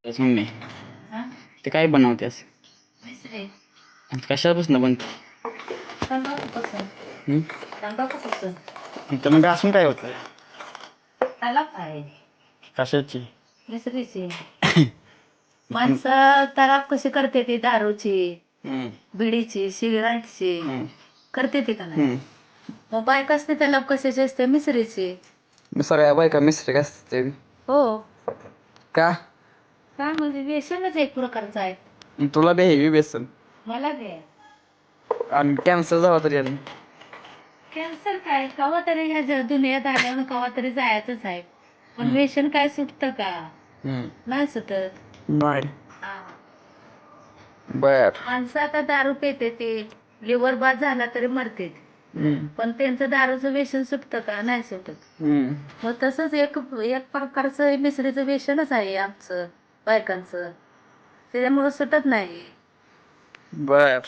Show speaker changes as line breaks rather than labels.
Mummy
हा?
ते काय बनवतेस
मिसरी.
कशापासून बनते
तंबाखूपासून. तंबाखूपासून.
तर मग असून काय होतं
त्याला काय
कशाची
मिसरीची. माणसं तलाब कशी करते ती दारूची, बिडीची, सिगारेटची करते ती का नाही? मग बायक असते तलाब कशाची असते? मिसरीची.
सगळ्या बायका मिस्त्री असते
हो.
का
काय म्हणजे व्यसनच एक प्रकारचं आहे.
तुला बे हेवी बेसन
मला दे.
आणि कॅन्सर झाला तरी आणि
कॅन्सर काय कवा तरी ह्या दुनियात आल्यावर कवा तरी जायचंच आहे. पण व्यसन काय सुटतं का? नाही सुटत.
नाही
हा.
बर
माणसं आता दारू पिते ते लिव्हर बाद झाला तरी मरते. पण त्यांचं दारूचं व्यसन सुटतं का? नाही सुटत. मग तसंच एक एक प्रकारचं मिसरीचं व्यसनच आहे आमचं बायकांचं. त्याच्यामुळं सुटत नाही.
बर